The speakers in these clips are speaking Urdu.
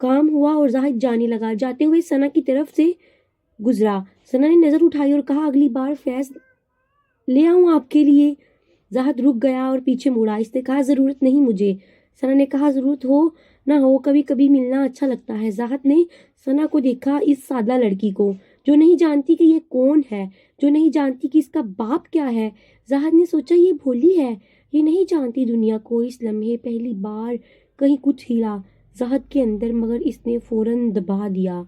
کام ہوا اور زاہد جانے لگا۔ جاتے ہوئے ثنا کی طرف سے گزرا۔ ثنا نے نظر اٹھائی اور کہا اگلی بار فیض لے آؤں آپ کے لیے؟ زاہد رک گیا اور پیچھے مڑا۔ اس نے کہا ضرورت نہیں مجھے۔ ثنا نے کہا ضرورت ہو نہ ہو کبھی کبھی ملنا اچھا لگتا ہے۔ زاہد نے ثنا کو دیکھا، اس سادہ لڑکی کو جو نہیں جانتی کہ یہ کون ہے، جو نہیں جانتی کہ اس کا باپ کیا ہے۔ زاہد نے سوچا یہ بھولی ہے، یہ نہیں جانتی دنیا کو۔ اس لمحے پہلی بار کہیں کچھ ہلا زاہد کے اندر، مگر اس نے فوراً دبا دیا،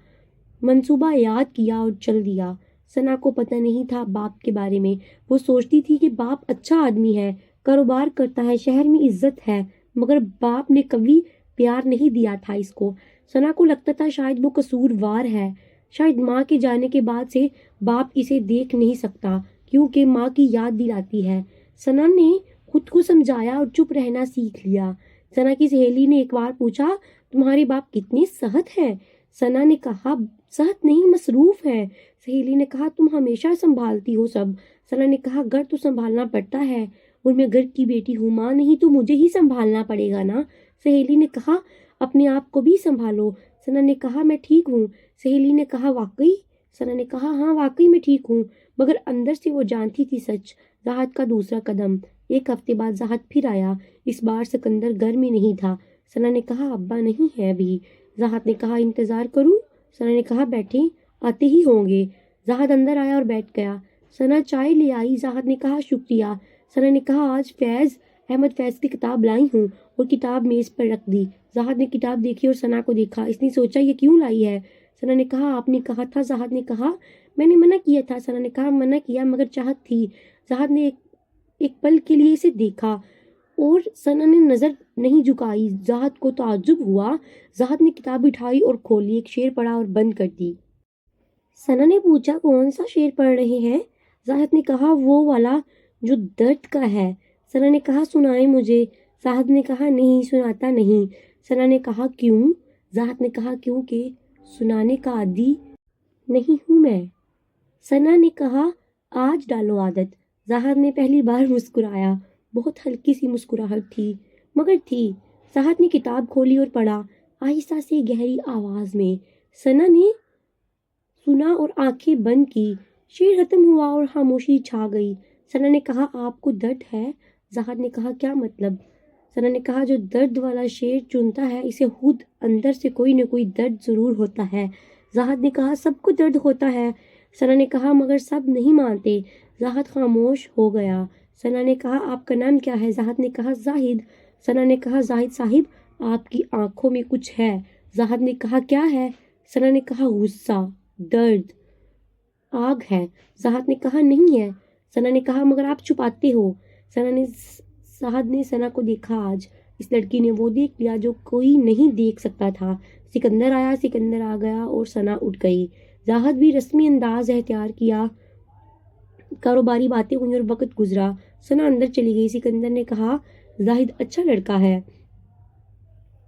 منصوبہ یاد کیا اور چل دیا۔ ثنا کو پتہ نہیں تھا باپ کے بارے میں۔ وہ سوچتی تھی کہ باپ اچھا آدمی ہے، کاروبار کرتا ہے، شہر میں عزت ہے، مگر باپ نے کبھی پیار نہیں دیا تھا اس کو۔ ثنا کو لگتا تھا شاید وہ قصوروار ہے، شاید ماں کے جانے کے بعد سے باپ اسے دیکھ نہیں سکتا کیونکہ ماں کی یاد دلاتی ہے۔ ثنا نے خود کو سمجھایا اور چپ رہنا سیکھ لیا۔ ثنا کی سہیلی نے ایک بار پوچھا تمہارے باپ کتنے سخت ہیں؟ ثنا نے کہا سخت نہیں، مصروف ہے۔ سہیلی نے کہا تم ہمیشہ سنبھالتی ہو سب۔ ثنا نے کہا گھر تو سنبھالنا پڑتا ہے اور میں گھر کی بیٹی ہوں، ماں نہیں تو مجھے ہی سنبھالنا پڑے گا نا۔ سہیلی نے کہا اپنے آپ کو بھی سنبھالو۔ ثنا نے کہا میں ٹھیک ہوں۔ سہیلی نے کہا واقعی؟ ثنا نے کہا ہاں واقعی میں ٹھیک ہوں، مگر اندر سے وہ جانتی تھی سچ۔ زاہد کا دوسرا قدم۔ ایک ہفتے بعد زاہد پھر آیا۔ اس بار سکندر گھر میں نہیں تھا۔ ثنا نے کہا ابا نہیں ہے ابھی۔ زاہد نے کہا انتظار کروں؟ ثنا نے کہا بیٹھیں، آتے ہی ہوں گے۔ زاہد اندر آیا اور بیٹھ گیا۔ ثنا چائے لے آئی۔ زاہد نے کہا شکریہ۔ ثنا نے کہا آج احمد فیض کی کتاب لائی ہوں، اور کتاب میز پر رکھ دی۔ زاہد نے کتاب دیکھی اور ثنا کو دیکھا۔ اس نے سوچا یہ کیوں لائی ہے؟ ثنا نے کہا آپ نے کہا تھا۔ زاہد نے کہا میں نے منع کیا تھا۔ ثنا نے کہا منع کیا مگر چاہت تھی۔ زاہد نے ایک پل کے لیے اسے دیکھا اور ثنا نے نظر نہیں جھکائی۔ زاہد کو تعجب ہوا۔ زاہد نے کتاب اٹھائی اور کھولی، ایک شعر پڑھا اور بند کر دی۔ ثنا نے پوچھا کون سا شعر پڑھ رہے ہیں؟ زاہد نے کہا وہ والا جو درد کا ہے۔ ثنا نے کہا سنائیں مجھے۔ زاہد نے کہا نہیں سناتا نہیں۔ ثنا نے کہا کیوں؟ زاہد نے کہا کیونکہ سنانے کا عادی نہیں ہوں میں۔ ثنا نے کہا آج ڈالو عادت۔ زاہد نے پہلی بار مسکرایا، بہت ہلکی سی مسکراہٹ تھی مگر تھی۔ زاہد نے کتاب کھولی اور پڑھا، آہستہ سے گہری آواز میں۔ ثنا نے سنا اور آنکھیں بند کی۔ شعر ختم ہوا اور خاموشی چھا گئی۔ ثنا نے کہا آپ کو درد ہے؟ زاہد نے کہا کیا مطلب؟ ثنا نے کہا جو درد والا شعر چنتا ہے اسے خود اندر سے کوئی نہ کوئی درد ضرور ہوتا ہے۔ زاہد نے کہا سب کو درد ہوتا ہے۔ ثنا نے کہا مگر سب نہیں مانتے۔ زاہد خاموش ہو گیا۔ ثنا نے کہا آپ کا نام کیا ہے؟ زاہد نے کہا زاہد۔ ثنا نے کہا زاہد صاحب آپ کی آنکھوں میں کچھ ہے۔ زاہد نے کہا کیا ہے؟ ثنا نے کہا غصہ، درد، آگ ہے۔ زاہد نے کہا نہیں ہے۔ ثنا نے کہا مگر آپ چھپاتے ہو۔ زاہد نے ثنا کو دیکھا۔ آج اس لڑکی نے وہ دیکھ لیا جو کوئی نہیں دیکھ سکتا تھا۔ سکندر آیا، سکندر آ گیا اور ثنا اٹھ گئی۔ زاہد بھی رسمی انداز اختیار کیا، کاروباری باتیں ہوئی اور وقت گزرا۔ ثنا اندر چلی گئی۔ سکندر نے کہا زاہد اچھا لڑکا ہے،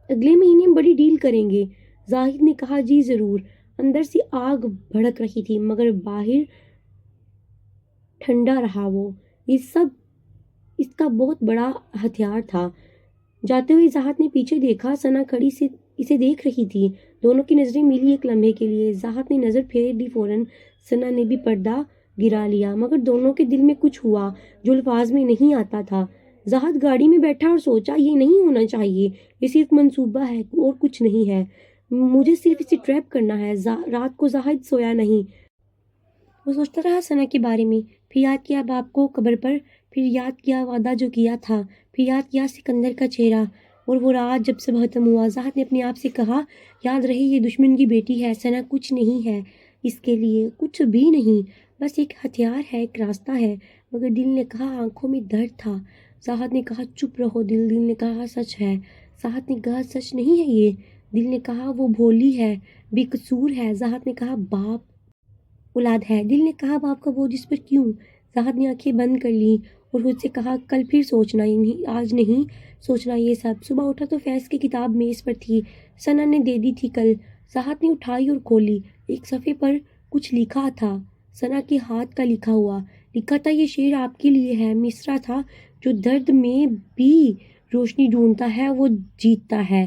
اگلے مہینے بڑی ڈیل کریں گے۔ زاہد نے کہا جی ضرور۔ اندر سے آگ بھڑک رہی تھی مگر باہر ٹھنڈا رہا وہ۔ یہ سب اس کا بہت بڑا ہتھیار تھا۔ جاتے ہوئے زاہد نے پیچھے دیکھا، ثنا کھڑی سے اسے دیکھ رہی تھی۔ دونوں کی نظریں ملی ایک لمحے کے لیے۔ زاہد نے نظر پھیر لی فوراً۔ ثنا نے بھی پردہ گرا لیا مگر دونوں کے دل میں کچھ ہوا جو الفاظ میں نہیں آتا تھا۔ زاہد گاڑی میں بیٹھا اور سوچا یہ نہیں ہونا چاہیے، یہ صرف منصوبہ ہے اور کچھ نہیں ہے، مجھے صرف اسے ٹریپ کرنا ہے۔ رات کو زاہد سویا نہیں۔ وہ سوچتا رہا ثنا کے بارے میں، پھر یاد کیا باپ کو قبر پر، پھر یاد کیا وعدہ جو کیا تھا، پھر یاد کیا سکندر کا چہرہ اور وہ رات جب سب ختم ہوا۔ زاہد نے اپنے آپ سے کہا یاد رہے یہ دشمن کی بیٹی ہے، ثنا کچھ نہیں ہے اس کے لیے، کچھ بھی نہیں، بس ایک ہتھیار ہے، ایک راستہ ہے۔ مگر دل نے کہا آنکھوں میں درد تھا۔ زاہد نے کہا چپ رہو دل نے کہا سچ ہے۔ زاہد نے کہا سچ نہیں ہے یہ۔ دل نے کہا وہ بھولی ہے، بے قصور ہے۔ زاہد نے کہا باپ اولاد ہے۔ دل نے کہا باپ کا بوجھ اس پر کیوں؟ زاہد نے آنکھیں بند کر لی اور خود سے کہا کل پھر سوچنا، آج نہیں سوچنا یہ سب۔ صبح اٹھا تو فیض کی کتاب میز پر تھی، ثنا نے دے دی تھی کل۔ زاہد نے اٹھائی اور کھولی، ایک صفحے پر کچھ لکھا تھا، ثنا کے ہاتھ کا لکھا ہوا۔ لکھا تھا یہ شعر آپ کے لیے ہے، مصرع تھا جو درد میں بھی روشنی ڈھونڈتا ہے وہ جیتتا ہے۔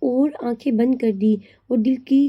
اور آنکھیں بند کر دی اور دل کی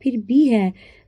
پھر بھی ہے۔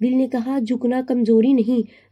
دل نے کہا جھکنا کمزوری نہیں۔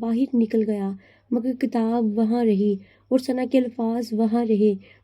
باہر نکل گیا، مگر کتاب وہاں رہی اور ثنا کے الفاظ وہاں رہے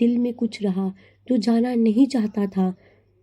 دل میں کچھ رہا جو جانا نہیں چاہتا تھا۔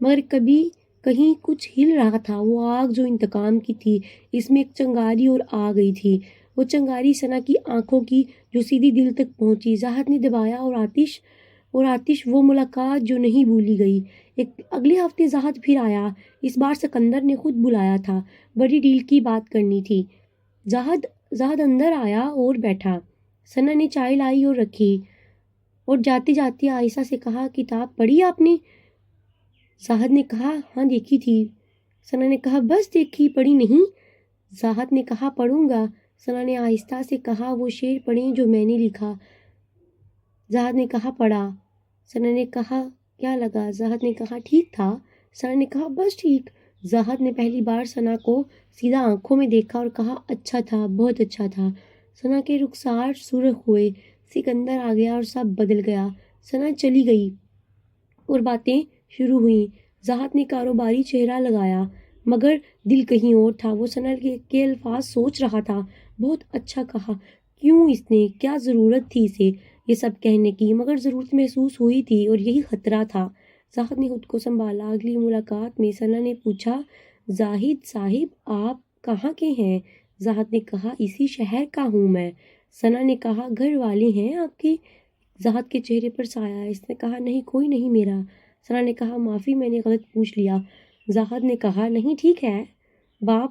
مگر کبھی کہیں کچھ ہل رہا تھا۔ وہ آگ جو انتقام کی تھی، اس میں ایک چنگاری اور آ گئی تھی۔ وہ چنگاری ثنا کی آنکھوں کی جو سیدھی دل تک پہنچی۔ ذہن نے دبایا اور آتش وہ ملاقات جو نہیں بھولی گئی۔ اگلے ہفتے ذہن پھر آیا۔ اس بار سکندر نے خود بلایا تھا، بڑی ڈیل کی بات کرنی تھی۔ ذہن اندر آیا اور بیٹھا۔ ثنا نے چائے لائی اور رکھی اور جاتے جاتے عائشہ سے کہا کتاب پڑھی آپ نے؟ ذہن نے کہا ہاں دیکھی تھی۔ ثنا نے کہا بس دیکھی، پڑھی نہیں؟ ذہن نے کہا پڑھوں گا۔ ثنا نے آہستہ سے کہا وہ شعر پڑھیں جو میں نے لکھا۔ ذہن نے کہا پڑھا۔ ثنا نے کہا کیا لگا؟ ذہن نے کہا ٹھیک تھا۔ ثنا نے کہا بس ٹھیک۔ ذہن نے پہلی بار ثنا کو سیدھا آنکھوں میں دیکھا اور کہا اچھا تھا، بہت اچھا تھا۔ ثنا کے رخسار سرخ ہوئے، سکندر آ گیا اور سب بدل گیا۔ ثنا چلی گئی اور باتیں شروع ہوئیں۔ ذہن نے کاروباری چہرہ لگایا، مگر دل کہیں اور تھا۔ وہ ثنا کے الفاظ سوچ رہا تھا۔ بہت اچھا کہا، کیوں اس نے، کیا ضرورت تھی اسے یہ سب کہنے کی؟ مگر ضرورت محسوس ہوئی تھی اور یہی خطرہ تھا۔ ذہن نے خود کو سنبھالا۔ اگلی ملاقات میں ثنا نے پوچھا زاہد صاحب آپ کہاں کے ہیں؟ ذہن نے کہا اسی شہر کا ہوں میں۔ ثنا نے کہا گھر والے ہیں آپ کے؟ ذہن کے چہرے پر سایہ۔ اس نے کہا نہیں، کوئی نہیں میرا۔ ثنا نے کہا معافی، میں نے غلط پوچھ لیا۔ ذہن نے کہا نہیں ٹھیک ہے، باپ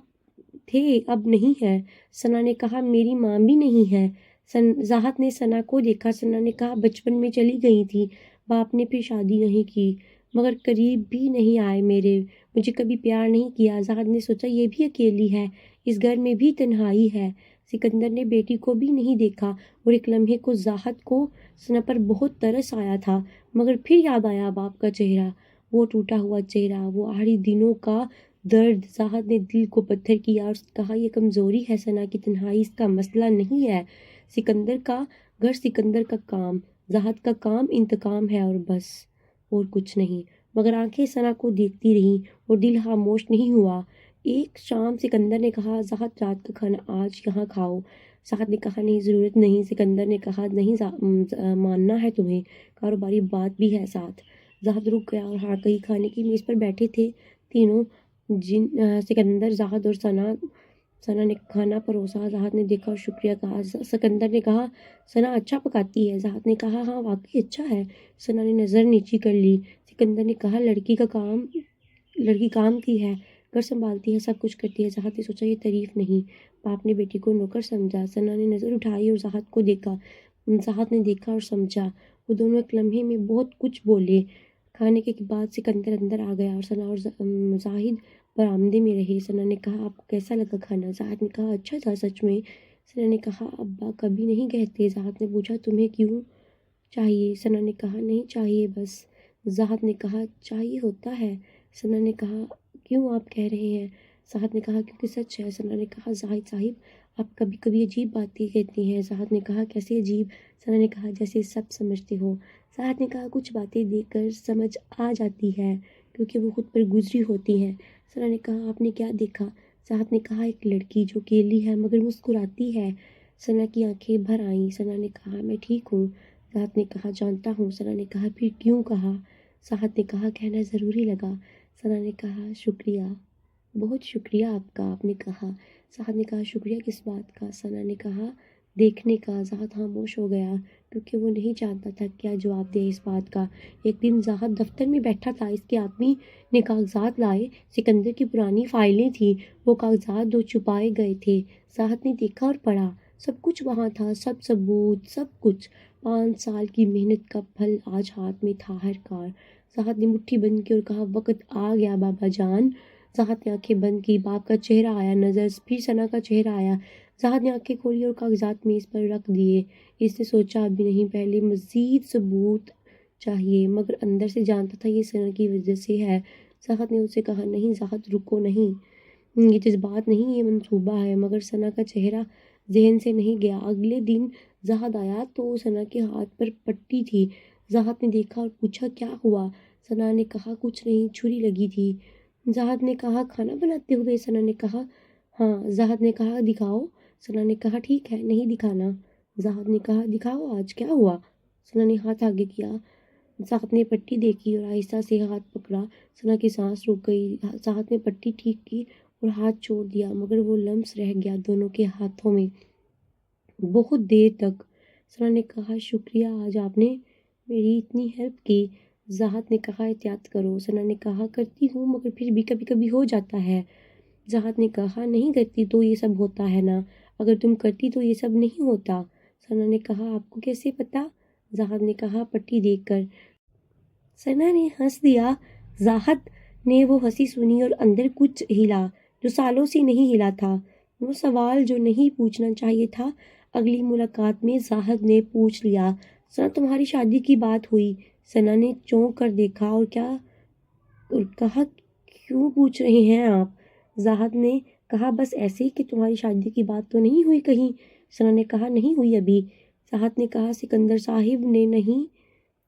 تھے اب نہیں ہے۔ ثنا نے کہا میری ماں بھی نہیں ہے۔ ذہن نے ثنا کو دیکھا۔ ثنا نے کہا بچپن میں چلی گئی تھی، باپ نے پھر شادی نہیں کی، مگر قریب بھی نہیں آئے میرے، مجھے کبھی پیار نہیں کیا۔ ذہن نے سوچا یہ بھی اکیلی ہے، اس گھر میں بھی تنہائی ہے۔ سکندر نے بیٹی کو بھی نہیں دیکھا اور ایک لمحے کو ذہن کو ثنا پر بہت ترس آیا تھا، مگر پھر یاد آیا باپ کا چہرہ، وہ ٹوٹا ہوا چہرہ، وہ آڑی دنوں کا درد۔ ذہن نے دل کو پتھر کیا اور کہا یہ کمزوری ہے ثنا کی، تنہائی اس کا مسئلہ نہیں ہے۔ سکندر کا گھر، سکندر کا کام، ذہن کا کام انتقام ہے اور بس، اور کچھ نہیں۔ مگر آنکھیں ثنا کو دیکھتی رہیں اور دل خاموش نہیں ہوا۔ ایک شام سکندر نے کہا ذہن رات کا کھانا آج یہاں کھاؤ۔ ذہن نے کہا نہیں ضرورت نہیں۔ سکندر نے کہا نہیں ماننا ہے تمہیں، کاروباری بات بھی ہے ساتھ۔ ذہن رک گیا اور ہاں کہیں کھانے کی میز پر بیٹھے تھے تینوں، سکندر، ذہن اور ثنا۔ ثنا نے کھانا پروسا، ذہن نے دیکھا اور شکریہ کہا۔ سکندر نے کہا ثنا اچھا پکاتی ہے؟ ذہن نے کہا ہاں واقعی اچھا ہے۔ ثنا نے نظر نیچی کر لی۔ سکندر نے کہا لڑکی کام کی ہے، گھر سنبھالتی ہے، سب کچھ کرتی ہے۔ ذہن نے سوچا یہ تعریف نہیں، باپ نے بیٹی کو نوکر سمجھا۔ ثنا نے نظر اٹھائی اور ذہن کو دیکھا۔ ذہن نے دیکھا اور سمجھا۔ وہ دونوں ایک لمحے میں بہت کچھ بولے۔ کھانے کے بعد سکندر اندر آ گیا اور ثنا اور ذہن برآمدے میں رہے۔ ثنا نے کہا آپ کو کیسا لگا کھانا؟ ذہن نے کہا اچھا تھا سچ میں۔ ثنا نے کہا ابا کبھی نہیں کہتے۔ ذہن نے پوچھا تمہیں کیوں چاہیے؟ ثنا نے کہا نہیں چاہیے بس۔ ذہن نے کہا چاہیے ہوتا ہے۔ ثنا نے کہا کیوں آپ کہہ رہے ہیں؟ ذہن نے کہا کیونکہ سچ ہے۔ ثنا نے کہا زاہد صاحب آپ کبھی کبھی عجیب باتیں کہتے ہیں۔ ذہن نے کہا کیسے عجیب؟ ثنا نے کہا جیسے سب سمجھتے ہو۔ ذہن نے کہا کچھ باتیں دیکھ کر سمجھ آ جاتی ہے کیونکہ وہ خود پر گزری ہوتی ہیں۔ ثنا نے کہا آپ نے کیا دیکھا؟ ذہن نے کہا ایک لڑکی جو اکیلی ہے مگر مسکراتی ہے۔ ثنا کی آنکھیں بھر آئیں۔ ثنا نے کہا میں ٹھیک ہوں۔ ذہن نے کہا جانتا ہوں۔ ثنا نے کہا پھر کیوں کہا؟ ذہن نے کہا کہنا ضروری لگا۔ ثنا نے کہا شکریہ، بہت شکریہ آپ کا۔ آپ نے کہا، ذہن نے کہا شکریہ کس بات کا؟ ثنا نے کہا دیکھنے کا۔ ذہن خاموش ہو گیا کیونکہ وہ نہیں جانتا تھا کیا جواب دے اس بات کا۔ ایک دن ذہن دفتر میں بیٹھا تھا، اس کے آدمی نے کاغذات لائے، سکندر کی پرانی فائلیں تھیں، وہ کاغذات جو چھپائے گئے تھے۔ ذہن نے دیکھا اور پڑھا، سب کچھ وہاں تھا، سب ثبوت، سب کچھ۔ 5 سال کی محنت کا پھل آج ہاتھ میں تھا ہر کار۔ ذہن نے مٹھی بند کی اور کہا وقت آ گیا بابا جان۔ ذہن نے آنکھیں بند کی، باپ کا چہرہ آیا نظر، پھر ثنا کا چہرہ آیا۔ ذہن نے آنکھیں کھولی اور کاغذات میز پر رکھ دیے۔ اس نے سوچا ابھی نہیں، پہلے مزید ثبوت چاہیے، مگر اندر سے جانتا تھا یہ ثنا کی وجہ سے ہے۔ ذہن نے اسے کہا نہیں ذہن رکو، نہیں یہ جذبات نہیں، یہ منصوبہ ہے۔ مگر ثنا کا چہرہ ذہن سے نہیں گیا۔ اگلے دن زاہد آیا تو ثنا کے ہاتھ پر پٹی تھی۔ زاہد نے دیکھا اور پوچھا کیا ہوا؟ ثنا نے کہا کچھ نہیں، چھری لگی تھی۔ زاہد نے کہا کھانا بناتے ہوئے؟ ثنا نے کہا ہاں۔ زاہد نے کہا دکھاؤ؟ ثنا نے کہا ٹھیک ہے، نہیں دکھانا۔ زاہد نے کہا دکھاؤ آج کیا ہوا؟ ثنا نے ہاتھ آگے کیا۔ زاہد نے پٹی دیکھی اور آہستہ سے ہاتھ پکڑا۔ ثنا کی سانس رک گئی۔ زاہد نے پٹی ٹھیک کی اور ہاتھ چھوڑ دیا، مگر وہ لمس رہ گیا دونوں کے ہاتھوں میں بہت دیر تک۔ ثنا نے کہا شکریہ، آج آپ نے میری اتنی ہیلپ کی۔ زاہد نے کہا احتیاط کرو۔ ثنا نے کہا کرتی ہوں، مگر پھر بھی کبھی کبھی ہو جاتا ہے۔ زاہد نے کہا نہیں کرتی تو یہ سب ہوتا ہے نا، اگر تم کرتی تو یہ سب نہیں ہوتا۔ ثنا نے کہا آپ کو کیسے پتا؟ زاہد نے کہا پٹی دیکھ کر۔ ثنا نے ہنس دیا۔ زاہد نے وہ ہنسی سنی اور اندر کچھ ہلا جو سالوں سے نہیں ہلا تھا، وہ سوال جو نہیں پوچھنا چاہیے تھا۔ اگلی ملاقات میں زاہد نے پوچھ لیا ثنا تمہاری شادی کی بات ہوئی؟ ثنا نے چونک کر دیکھا اور کہا کیوں پوچھ رہے ہیں آپ؟ زاہد نے کہا بس ایسے ہی کہ تمہاری شادی کی بات تو نہیں ہوئی کہیں؟ ثنا نے کہا نہیں ہوئی ابھی۔ زاہد نے کہا سکندر صاحب نے نہیں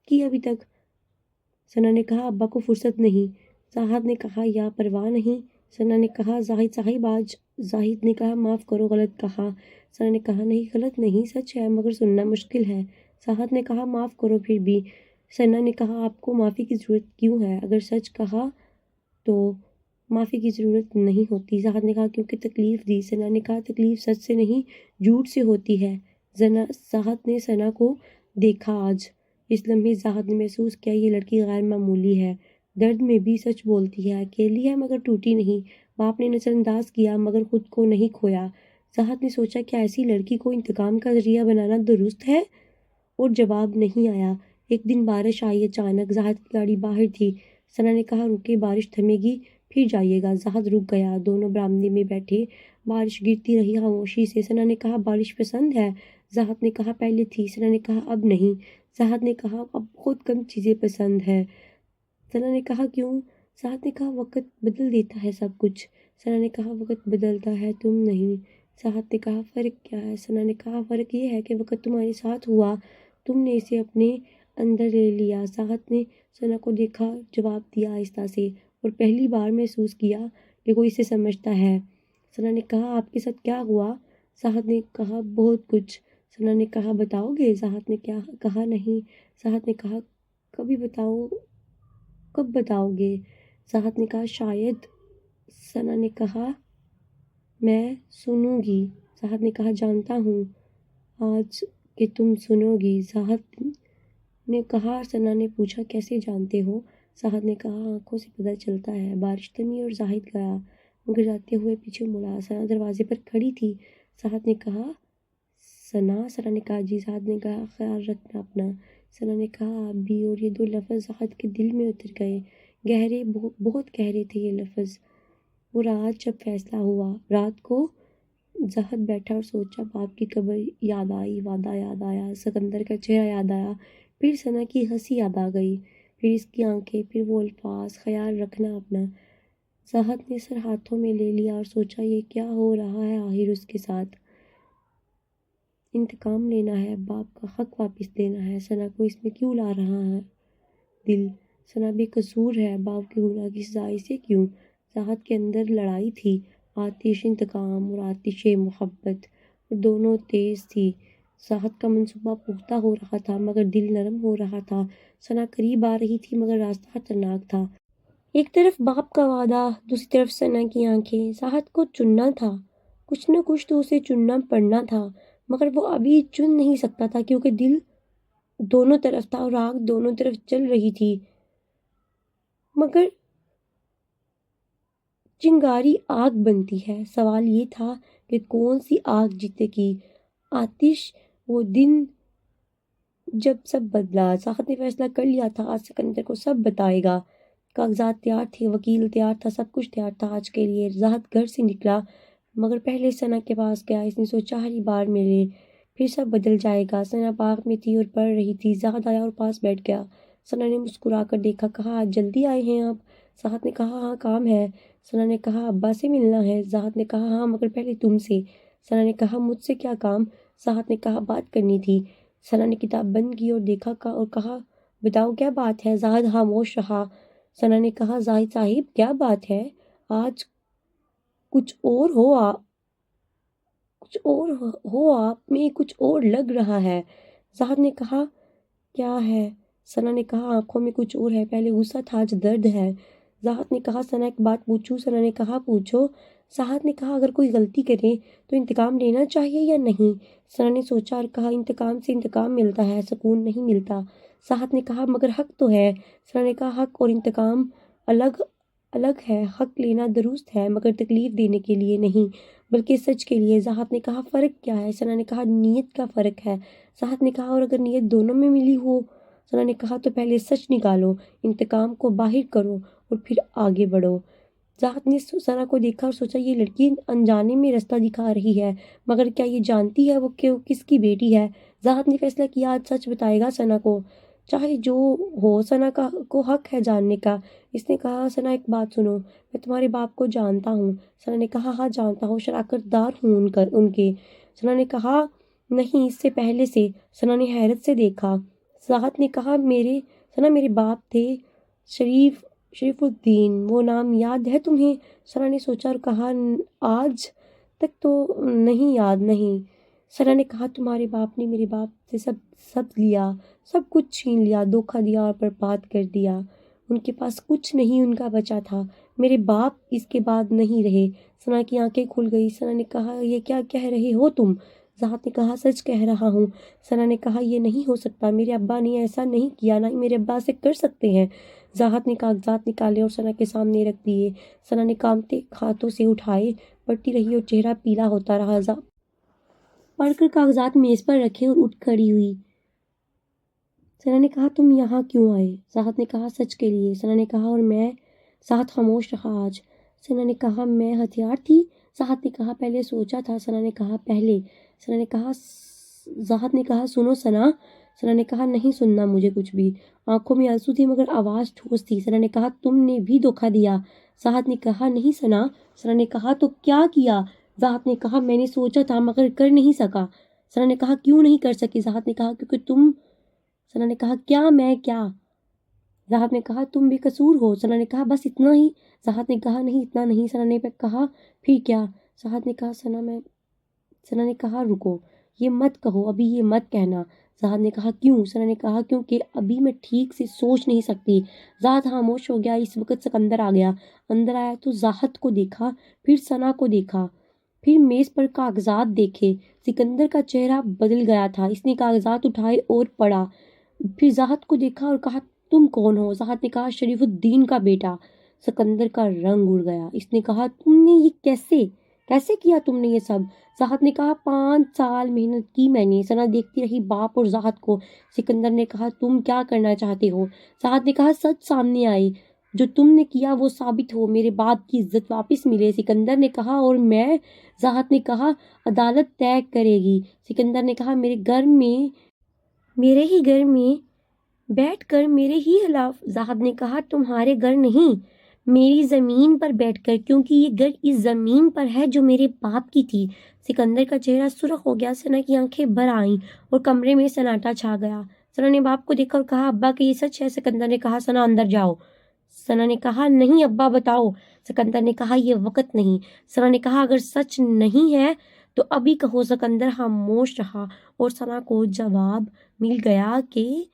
کی ابھی تک؟ ثنا نے کہا ابا کو فرصت نہیں۔ زاہد نے کہا یا پرواہ نہیں؟ ثنا نے کہا زاہد صاحب آج۔ زاہد نے کہا معاف کرو غلط کہا۔ ثنا نے کہا نہیں غلط نہیں، سچ ہے، مگر سننا مشکل ہے۔ زاہد نے کہا معاف کرو پھر بھی۔ ثنا نے کہا آپ کو معافی کی ضرورت کیوں ہے؟ اگر سچ کہا تو معافی کی ضرورت نہیں ہوتی۔ زاہد نے کہا کیونکہ تکلیف دی۔ ثنا نے کہا تکلیف سچ سے نہیں جھوٹ سے ہوتی ہے۔ زاہد نے ثنا کو دیکھا آج۔ اس لمحے زاہد نے محسوس کیا یہ لڑکی غیر معمولی ہے، درد میں بھی سچ بولتی ہے، اکیلی ہے مگر ٹوٹی نہیں۔ باپ نے نظر انداز کیا مگر خود کو نہیں کھویا۔ زاہد نے سوچا کیا ایسی لڑکی کو انتقام کا ذریعہ بنانا درست ہے؟ اور جواب نہیں آیا۔ ایک دن بارش آئی اچانک، زاہد کی گاڑی باہر تھی۔ ثنا نے کہا رکے، بارش تھمے گی پھر جائیے گا۔ زاہد رک گیا، دونوں برآمدے میں بیٹھے، بارش گرتی رہی خاموشی سے۔ ثنا نے کہا بارش پسند ہے؟ زاہد نے کہا پہلے تھی۔ ثنا نے کہا اب نہیں۔ زاہد نے کہا اب بہت کم چیزیں پسند ہیں۔ ثنا نے کہا کیوں؟ زاہد نے کہا وقت بدل دیتا ہے سب کچھ۔ ثنا نے کہا وقت بدلتا ہے تم نہیں۔ زاہد نے کہا فرق کیا ہے؟ ثنا نے کہا فرق یہ ہے کہ وقت تمہارے ساتھ ہوا، تم نے اسے اپنے اندر لے لیا۔ زاہد نے ثنا کو دیکھا، جواب دیا آہستہ سے، اور پہلی بار محسوس کیا کہ کوئی اسے سمجھتا ہے۔ ثنا نے کہا آپ کے ساتھ کیا ہوا؟ زاہد نے کہا بہت کچھ۔ ثنا نے کہا بتاؤ گے؟ زاہد نے کہا نہیں۔ زاہد نے کہا کب بتاؤ گے؟ زاہد نے کہا شاید۔ ثنا نے کہا میں سنوں گی۔ زاہد نے کہا جانتا ہوں آج کہ تم سنو گی۔ زاہد نے کہا ثنا نے پوچھا کیسے جانتے ہو؟ زاہد نے کہا آنکھوں سے پتہ چلتا ہے۔ بارش تھمی اور زاہد گیا، مگر جاتے ہوئے پیچھے مڑا۔ ثنا دروازے پر کھڑی تھی۔ زاہد نے کہا ثنا نے کہا جی۔ زاہد نے کہا خیال رکھنا اپنا۔ ثنا نے کہا آپ بھی۔ اور یہ دو لفظ زاہد کے دل میں اتر گئے، گہرے، بہت گہرے تھے یہ لفظ۔ وہ رات جب فیصلہ ہوا، رات کو زاہد بیٹھا اور سوچا، باپ کی قبر یاد آئی، وعدہ یاد آیا، سکندر کا چہرہ یاد آیا، پھر ثنا کی ہنسی یاد آ گئی، پھر اس کی آنکھیں، پھر وہ الفاظ خیال رکھنا اپنا۔ زاہد نے سر ہاتھوں میں لے لیا اور سوچا یہ کیا ہو رہا ہے آخر اس کے ساتھ؟ انتقام لینا ہے، باپ کا حق واپس دینا ہے، ثنا کو اس میں کیوں لا رہا ہے دل؟ ثنا بے قصور ہے، باپ کے گناہ کی سزا اسے کیوں؟ زاہد کے اندر لڑائی تھی، آتش انتقام اور آتش محبت، اور دونوں تیز تھی۔ زاہد کا منصوبہ پختہ ہو رہا تھا مگر دل نرم ہو رہا تھا۔ ثنا قریب آ رہی تھی مگر راستہ خطرناک تھا۔ ایک طرف باپ کا وعدہ، دوسری طرف ثنا کی آنکھیں۔ زاہد کو چننا تھا، کچھ نہ کچھ تو اسے چننا پڑنا تھا، مگر وہ ابھی چن نہیں سکتا تھا کیونکہ دل دونوں طرف تھا اور آگ دونوں طرف جل رہی تھی۔ مگر چنگاری آگ بنتی ہے، سوال یہ تھا کہ کون سی آگ جیتے گی؟ آتش وہ دن جب سب بدلا۔ زاہد نے فیصلہ کر لیا تھا آج سکندر کو سب بتائے گا۔ کاغذات تیار تھے، وکیل تیار تھا، سب کچھ تیار تھا آج کے لیے۔ زاہد گھر سے نکلا مگر پہلے ثنا کے پاس گیا۔ اس نے سوچا ہری بار ملے پھر سب بدل جائے گا۔ ثنا باغ میں تھی اور پڑھ رہی تھی۔ زاہد آیا اور پاس بیٹھ گیا۔ ثنا نے مسکرا کر دیکھا، کہا آج جلدی آئے ہیں آپ؟ زاہد نے کہا ہاں کام ہے۔ ثنا نے کہا ابا سے ملنا ہے؟ زاہد نے کہا ہاں مگر پہلے تم سے۔ ثنا نے کہا مجھ سے کیا کام؟ زاہد نے کہا بات کرنی تھی۔ ثنا نے کتاب بند کی اور دیکھا اور کہا بتاؤ کیا بات ہے؟ زاہد خاموش رہا۔ ثنا نے کہا زاہد صاحب کیا بات ہے؟ آج کچھ اور ہو آپ میں کچھ اور لگ رہا ہے۔ زاہد نے کہا کیا ہے؟ ثنا نے کہا آنکھوں میں کچھ اور ہے، پہلے غصہ تھا آج درد ہے۔ زاہد نے کہا ثنا ایک بات پوچھوں؟ ثنا نے کہا پوچھو۔ زاہد نے کہا اگر کوئی غلطی کرے تو انتقام لینا چاہیے یا نہیں؟ ثنا نے سوچا اور کہا انتقام سے انتقام ملتا ہے، سکون نہیں ملتا۔ زاہد نے کہا مگر حق تو ہے۔ ثنا نے کہا حق اور انتقام الگ ہے، حق لینا درست ہے مگر تکلیف دینے کے لیے نہیں بلکہ سچ کے لیے۔ زاہد نے کہا فرق کیا ہے؟ ثنا نے کہا نیت کا فرق ہے۔ زاہد نے کہا اور اگر نیت دونوں میں ملی ہو؟ ثنا نے کہا تو پہلے سچ نکالو، انتقام کو باہر کرو اور پھر آگے بڑھو۔ زاہد نے ثنا کو دیکھا اور سوچا یہ لڑکی انجانے میں رستہ دکھا رہی ہے مگر کیا یہ جانتی ہے وہ کس کی بیٹی ہے؟ زاہد نے فیصلہ کیا آج سچ بتائے گا ثنا کو، چاہے جو ہو۔ ثنا کو حق ہے جاننے کا۔ اس نے کہا ثنا ایک بات سنو، میں تمہارے باپ کو جانتا ہوں۔ ثنا نے کہا ہاں جانتا ہوں، شراکت دار ہوں ان کے۔ ثنا نے کہا نہیں اس سے پہلے سے۔ ثنا نے حیرت سے دیکھا۔ زاہد نے کہا ثنا میرے باپ تھے شریف الدین، وہ نام یاد ہے تمہیں؟ ثنا نے سوچا اور کہا آج تک تو نہیں یاد نہیں۔ ثنا نے کہا تمہارے باپ نے میرے باپ سے سب لیا، سب کچھ چھین لیا، دھوکہ دیا اور برباد کر دیا۔ ان کے پاس کچھ نہیں ان کا بچا تھا، میرے باپ اس کے بعد نہیں رہے۔ ثنا کی آنکھیں کھل گئی۔ ثنا نے کہا یہ کیا کہہ رہے ہو تم؟ زاہد نے کہا سچ کہہ رہا ہوں۔ ثنا نے کہا یہ نہیں ہو سکتا، میرے ابا نے ایسا نہیں کیا، نہ ہی میرے ابا سے کر سکتے ہیں۔ زاہد نے کاغذات نکالے اور ثنا کے سامنے رکھ دیے۔ ثنا نے کانپتے ہاتھوں سے اٹھائے، پڑھتی رہی اور چہرہ پیلا ہوتا رہا۔ پڑھ کر کاغذات میز پر رکھے اور اٹھ کھڑی ہوئی۔ ثنا نے کہا تم یہاں کیوں آئے؟ زاہد نے کہا سچ کے لیے۔ ثنا نے کہا اور میں؟ زاہد خاموش رہا آج۔ ثنا نے کہا میں ہتھیار تھی؟ زاہد نے کہا پہلے سوچا تھا۔ ثنا نے کہا پہلے؟ زاہد نے کہا سنو ثنا۔ ثنا نے کہا نہیں سننا مجھے کچھ بھی۔ آنکھوں میں آنسو تھی مگر آواز ٹھوس تھی۔ ثنا نے کہا تم نے بھی دھوکہ دیا۔ زاہد نے کہا نہیں ثنا۔ ثنا نے کہا تو کیا کیا؟ زاہد نے کہا میں نے سوچا تھا مگر کر نہیں سکا۔ ثنا نے کہا کیوں نہیں کر سکی؟ زاہد نے کہا کیونکہ تم۔ ثنا نے کہا کیا میں کیا؟ زاہد نے کہا تم بے قصور ہو۔ ثنا نے کہا بس اتنا ہی؟ زاہد نے کہا نہیں اتنا نہیں۔ ثنا نے کہا پھر کیا؟ زاہد نے کہا ثنا نے کہا رکو، یہ مت کہو ابھی، یہ مت کہنا۔ زاہد نے کہا کیوں؟ ثنا نے کہا کیونکہ ابھی میں ٹھیک سے سوچ نہیں سکتی۔ زاہد خاموش ہو گیا۔ اس وقت سکندر آ گیا۔ اندر آیا تو زاہد کو دیکھا، پھر ثنا کو دیکھا، پھر میز پر کاغذات دیکھے۔ سکندر کا چہرہ بدل گیا تھا۔ اس نے کاغذات اٹھائے اور پڑھا، پھر زاہد کو دیکھا اور کہا تم کون ہو؟ زاہد نے کہا شریف الدین کا بیٹا۔ سکندر کا رنگ اڑ گیا۔ اس نے کہا تم نے یہ کیسے کیا تم نے یہ سب؟ زاہد نے کہا 5 سال محنت کی میں نے۔ ثنا دیکھتی رہی باپ اور زاہد کو۔ سکندر نے کہا تم کیا کرنا چاہتے ہو؟ زاہد نے کہا سچ سامنے آئے، جو تم نے کیا وہ ثابت ہو، میرے باپ کی عزت واپس ملے۔ سکندر نے کہا اور میں؟ زاہد نے کہا عدالت طے کرے گی۔ سکندر نے کہا میرے ہی گھر میں بیٹھ کر میرے ہی خلاف؟ زاہد نے کہا تمہارے گھر نہیں، میری زمین پر بیٹھ کر، کیونکہ یہ گھر اس زمین پر ہے جو میرے باپ کی تھی۔ سکندر کا چہرہ سرخ ہو گیا۔ ثنا کی آنکھیں بھر آئیں اور کمرے میں سناٹا چھا گیا۔ ثنا نے باپ کو دیکھا اور کہا ابا کہ یہ سچ ہے؟ سکندر نے کہا ثنا اندر جاؤ۔ ثنا نے کہا نہیں ابا بتاؤ۔ سکندر نے کہا یہ وقت نہیں۔ ثنا نے کہا اگر سچ نہیں ہے تو ابھی کہو۔ سکندر خاموش رہا اور ثنا کو جواب مل گیا کہ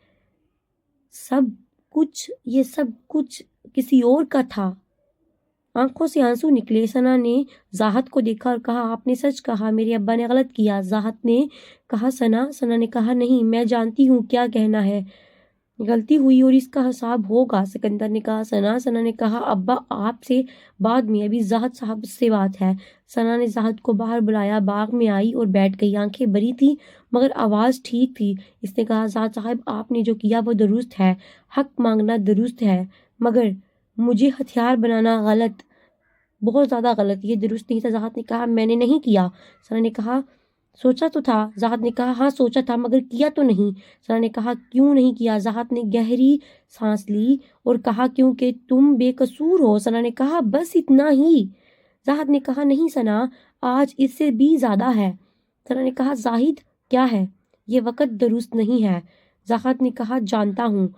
یہ سب کچھ کسی اور کا تھا۔ آنکھوں سے آنسو نکلے۔ ثنا نے زاہد کو دیکھا اور کہا آپ نے سچ کہا، میرے ابا نے غلط کیا۔ زاہد نے کہا ثنا نے کہا نہیں، میں جانتی ہوں کیا کہنا ہے، غلطی ہوئی اور اس کا حساب ہوگا۔ سکندر نے کہا ثنا نے کہا ابا آپ سے بعد میں، ابھی زاہد صاحب سے بات ہے۔ ثنا نے زاہد کو باہر بلایا، باغ میں آئی اور بیٹھ گئی۔ آنکھیں بھری تھی مگر آواز ٹھیک تھی۔ اس نے کہا زاہد صاحب آپ نے جو کیا وہ درست ہے، حق مانگنا درست ہے، مگر مجھے ہتھیار بنانا غلط، بہت زیادہ غلط، یہ درست نہیں تھا۔ زاہد نے کہا میں نے نہیں کیا۔ ثنا نے کہا سوچا تو تھا۔ زاہد نے کہا ہاں سوچا تھا مگر کیا تو نہیں۔ ثنا نے کہا کیوں نہیں کیا؟ زاہد نے گہری سانس لی اور کہا کیونکہ تم بے قصور ہو۔ ثنا نے کہا بس اتنا ہی؟ زاہد نے کہا نہیں ثنا، آج اس سے بھی زیادہ ہے۔ ثنا نے کہا زاہد کیا ہے؟ یہ وقت درست نہیں ہے۔ زاہد نے کہا جانتا ہوں،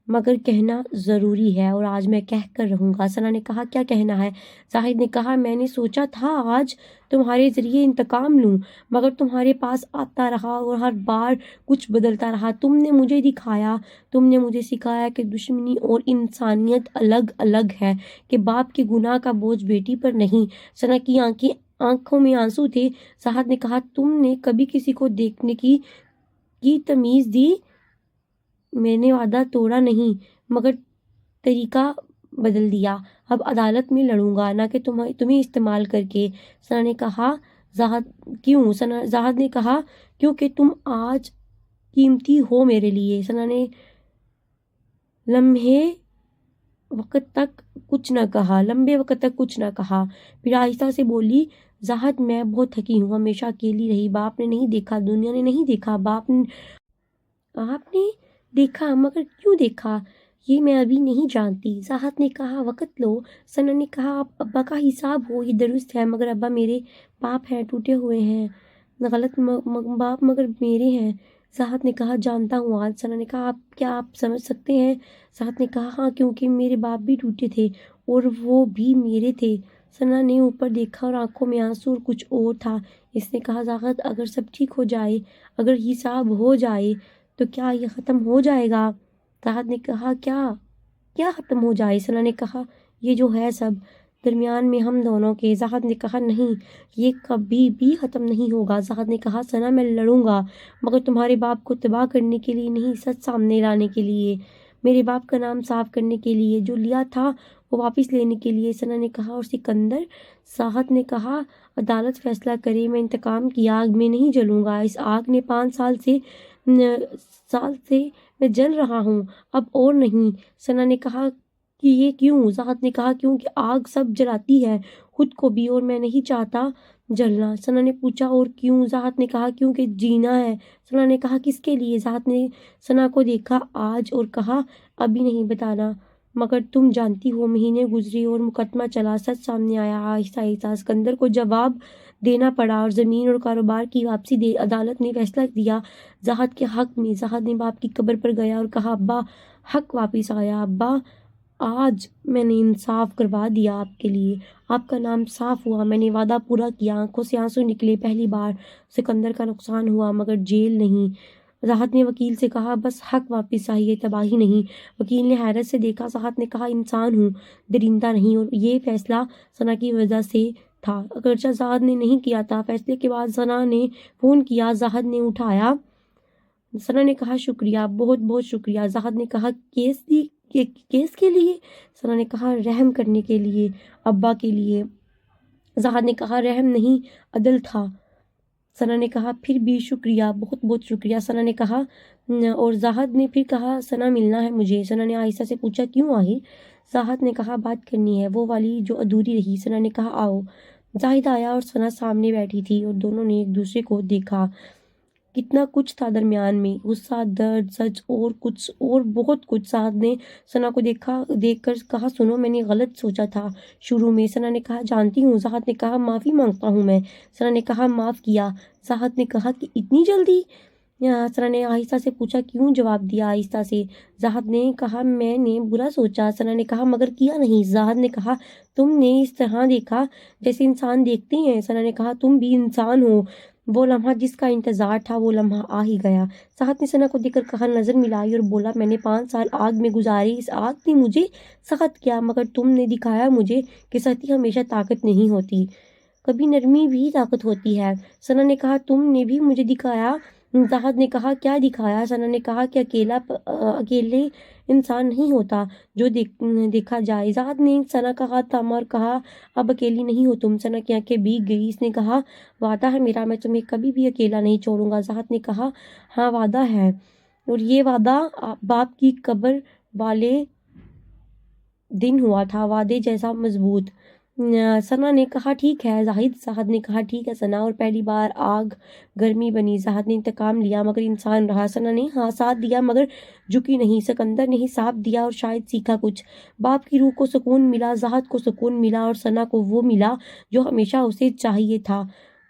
مگر کہنا ضروری ہے اور آج میں کہہ کر رہوں گا۔ ثنا نے کہا کیا کہنا ہے؟ زاہد نے کہا میں نے سوچا تھا آج تمہارے ذریعے انتقام لوں، مگر تمہارے پاس آتا رہا اور ہر بار کچھ بدلتا رہا۔ تم نے مجھے دکھایا، تم نے مجھے سکھایا کہ دشمنی اور انسانیت الگ الگ ہے، کہ باپ کے گناہ کا بوجھ بیٹی پر نہیں۔ ثنا کی آنکھوں میں آنسو تھے۔ زاہد نے کہا تم نے کبھی کسی کو دیکھنے کی تمیز دی؟ میں نے وعدہ توڑا نہیں، مگر طریقہ بدل دیا۔ اب عدالت میں لڑوں گا، نہ کہ تمہیں استعمال کر کے۔ ثنا نے کہا کیوں؟ زاہد نے کہا کیونکہ تم آج قیمتی ہو میرے لیے۔ ثنا نے لمبے وقت تک کچھ نہ کہا، پھر آہستہ سے بولی زاہد میں بہت تھکی ہوں، ہمیشہ اکیلی رہی، باپ نے نہیں دیکھا، دنیا نے نہیں دیکھا، آپ نے دیکھا، مگر کیوں دیکھا یہ میں ابھی نہیں جانتی۔ زاہد نے کہا وقت لو۔ ثنا نے کہا ابا کا حساب ہو، یہ درست ہے، مگر ابا میرے پاپ ہیں، ٹوٹے ہوئے ہیں، غلط باپ مگر میرے ہیں۔ زاہد نے کہا جانتا ہوں آج۔ ثنا نے کہا کیا آپ سمجھ سکتے ہیں؟ زاہد نے کہا ہاں، کیونکہ میرے باپ بھی ٹوٹے تھے اور وہ بھی میرے تھے۔ ثنا نے اوپر دیکھا اور آنکھوں میں آنسو اور کچھ اور تھا۔ اس نے کہا زاہد اگر سب ٹھیک ہو جائے، اگر حساب ہو جائے تو کیا یہ ختم ہو جائے گا؟ زاہد نے کہا کیا ختم ہو جائے؟ ثنا نے کہا یہ جو ہے سب درمیان میں ہم دونوں کے۔ زاہد نے کہا نہیں، یہ کبھی بھی ختم نہیں ہوگا۔ زاہد نے کہا ثنا میں لڑوں گا، مگر تمہارے باپ کو تباہ کرنے کے لیے نہیں، سچ سامنے لانے کے لیے، میرے باپ کا نام صاف کرنے کے لیے، جو لیا تھا وہ واپس لینے کے لیے۔ ثنا نے کہا اور سکندر؟ زاہد نے کہا عدالت فیصلہ کرے، میں انتقام کی آگ میں نہیں جلوں گا۔ اس آگ نے 5 سال سے میں جل رہا ہوں، اب اور نہیں۔ ثنا نے کہا کہ یہ کیوں؟ زاہد نے کہا کیونکہ آگ سب جلاتی ہے، خود کو بھی، اور میں نہیں چاہتا جلنا۔ ثنا نے پوچھا اور کیوں؟ زاہد نے کہا کیونکہ جینا ہے۔ ثنا نے کہا کس کے لیے؟ زاہد نے ثنا کو دیکھا آج اور کہا ابھی نہیں بتانا، مگر تم جانتی ہو۔ مہینے گزرے اور مقدمہ چلا، سچ سامنے آیا آہستہ آہستہ۔ سکندر کو جواب دینا پڑا اور زمین اور کاروبار کی واپسی دے۔ عدالت نے فیصلہ دیا زاہد کے حق میں۔ زاہد نے باپ کی قبر پر گیا اور کہا ابا حق واپس آیا، ابا آج میں نے انصاف کروا دیا آپ کے لیے، آپ کا نام صاف ہوا، میں نے وعدہ پورا کیا۔ آنکھوں سے آنسو نکلے۔ پہلی بار سکندر کا نقصان ہوا، مگر جیل نہیں۔ زاہد نے وکیل سے کہا بس حق واپس آئیے، تباہی نہیں۔ وکیل نے حیرت سے دیکھا۔ زاہد نے کہا انسان ہوں، درندہ نہیں، اور یہ فیصلہ ثنا کی وجہ سے تھا، اگرچہ زاہد نے نہیں کیا تھا۔ فیصلے کے بعد ثنا نے فون کیا، زاہد نے اٹھایا۔ ثنا نے کہا شکریہ، بہت بہت شکریہ۔ زاہد نے کہا کیس کے لیے؟ ثنا نے کہا رحم کرنے کے لیے، ابا کے لیے۔ زاہد نے کہا رحم نہیں، عدل تھا۔ ثنا نے کہا پھر بھی شکریہ، بہت بہت شکریہ۔ ثنا نے کہا اور زاہد نے پھر کہا ثنا ملنا ہے مجھے۔ ثنا نے آہستہ سے پوچھا کیوں آہر؟ زاہد نے کہا بات کرنی ہے، وہ والی جو ادھوری رہی۔ ثنا نے کہا آؤ۔ زاہد آیا اور ثنا سامنے بیٹھی تھی اور دونوں نے ایک دوسرے کو دیکھا۔ کتنا کچھ تھا درمیان میں، غصہ، درد، سچ اور کچھ اور بہت کچھ۔ زاہد نے ثنا کو دیکھ کر کہا سنو، میں نے غلط سوچا تھا شروع میں۔ ثنا نے کہا جانتی ہوں۔ زاہد نے کہا معافی مانگتا ہوں میں۔ ثنا نے کہا معاف کیا۔ زاہد نے کہا کہ اتنی جلدی؟ ثنا نے آہستہ سے پوچھا کیوں؟ جواب دیا آہستہ سے۔ زاہد نے کہا میں نے برا سوچا۔ ثنا نے کہا مگر کیا نہیں۔ زاہد نے کہا تم نے اس طرح دیکھا جیسے انسان دیکھتے ہیں۔ ثنا نے کہا تم بھی انسان ہو۔ وہ لمحہ جس کا انتظار تھا وہ لمحہ آ ہی گیا۔ زاہد نے ثنا کو دیکھ کر کہا، نظر ملائی اور بولا میں نے 5 سال آگ میں گزارے، اس آگ نے مجھے سخت کیا، مگر تم نے دکھایا مجھے کہ سختی ہمیشہ طاقت نہیں ہوتی، کبھی نرمی بھی طاقت ہوتی ہے۔ ثنا نے کہا تم نے بھی مجھے دکھایا۔ زاہد نے کہا کیا دکھایا؟ ثنا نے کہا کہ اکیلے انسان نہیں ہوتا جو دیکھا جائے۔ زاہد نے ثنا کا ہاتھ تھاما اور کہا اب اکیلی نہیں ہو تم۔ ثنا کی آنکھیں بھیگ گئی۔ اس نے کہا وعدہ ہے میرا، میں تمہیں کبھی بھی اکیلا نہیں چھوڑوں گا۔ زاہد نے کہا ہاں وعدہ ہے، اور یہ وعدہ باپ کی قبر والے دن ہوا تھا، وعدے جیسا مضبوط۔ ثنا نے کہا ٹھیک ہے زاہد نے کہا ٹھیک ہے ثنا، اور پہلی بار آگ گرمی بنی۔ زاہد نے انتقام لیا مگر انسان رہا۔ ثنا نے ہاں ساتھ دیا مگر جھکی نہیں۔ سکندر نے حساب دیا اور شاید سیکھا کچھ۔ باپ کی روح کو سکون ملا، زاہد کو سکون ملا، اور ثنا کو وہ ملا جو ہمیشہ اسے چاہیے تھا،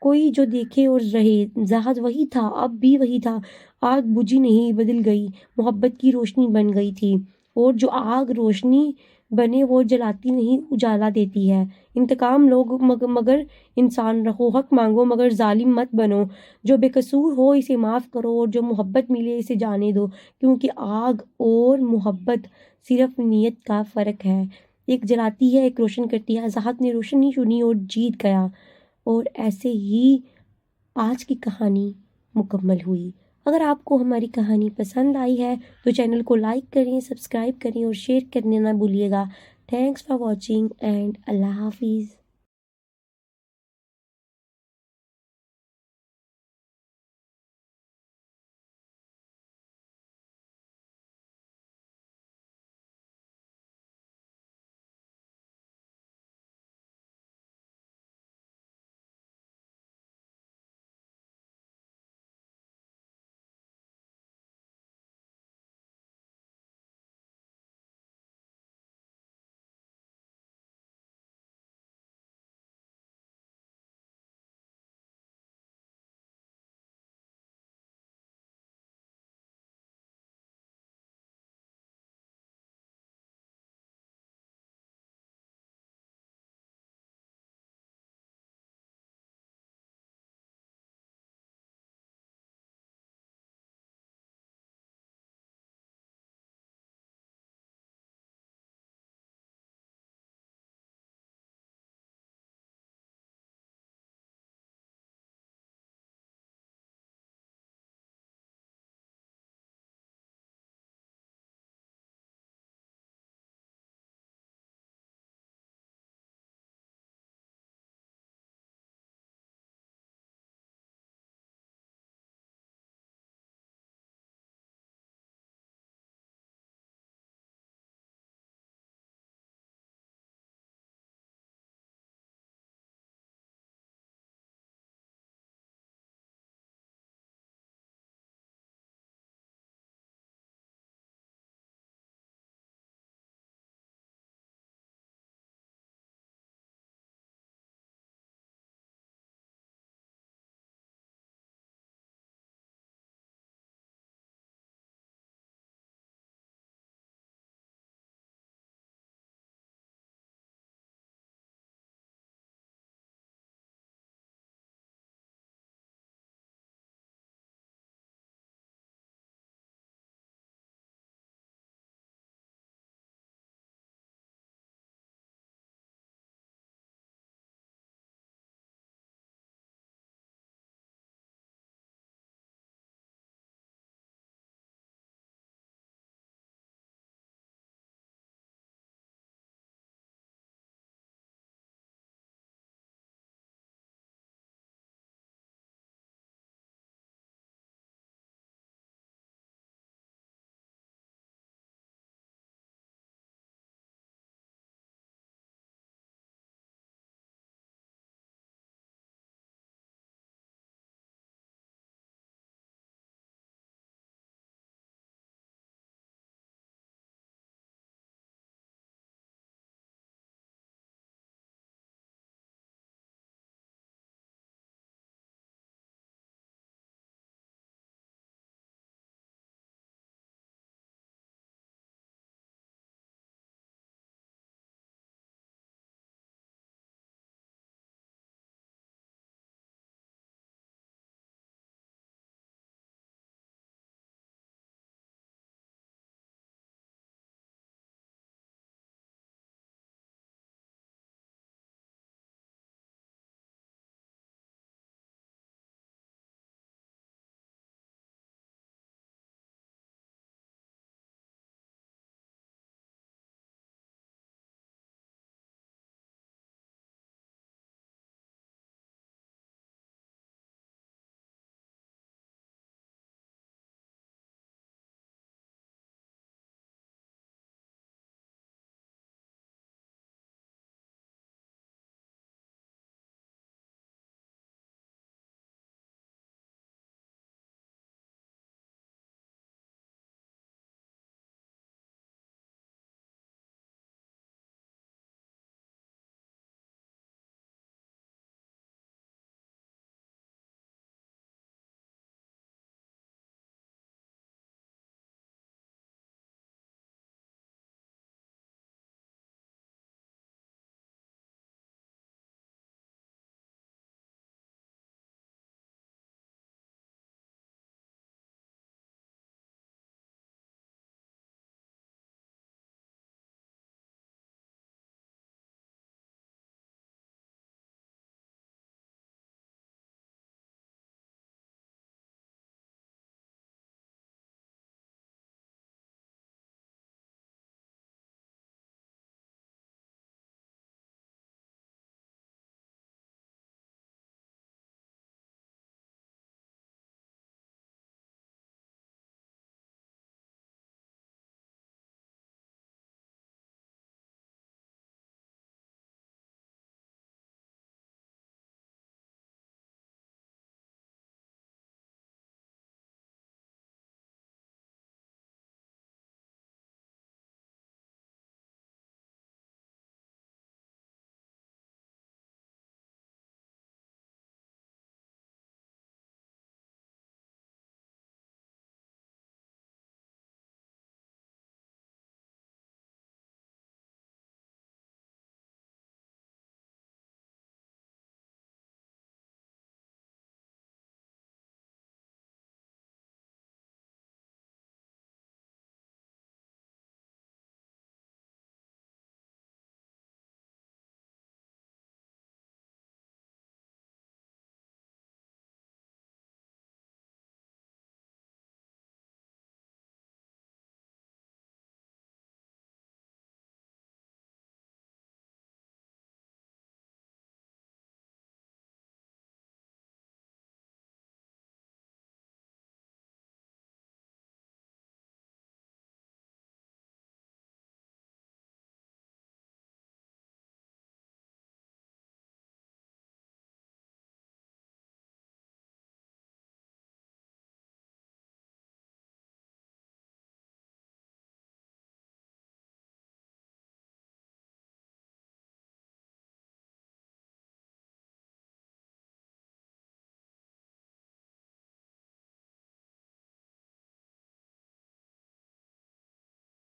کوئی جو دیکھے اور رہے۔ زاہد وہی تھا، اب بھی وہی تھا۔ آگ بجھی نہیں، بدل گئی، محبت کی روشنی بن گئی تھی، اور جو آگ روشنی بنے وہ جلاتی نہیں، اجالا دیتی ہے۔ انتقام لو مگر انسان رہو، حق مانگو مگر ظالم مت بنو، جو بے قصور ہو اسے معاف کرو، اور جو محبت ملے اسے جانے دو، کیونکہ آگ اور محبت صرف نیت کا فرق ہے، ایک جلاتی ہے ایک روشن کرتی ہے۔ زاہد نے روشنی چنی اور جیت گیا، اور ایسے ہی آج کی کہانی مکمل ہوئی۔ اگر آپ کو ہماری کہانی پسند آئی ہے تو چینل کو لائک کریں، سبسکرائب کریں اور شیئر کرنے نہ بھولیے گا۔ تھینکس فار واچنگ اینڈ اللہ حافظ۔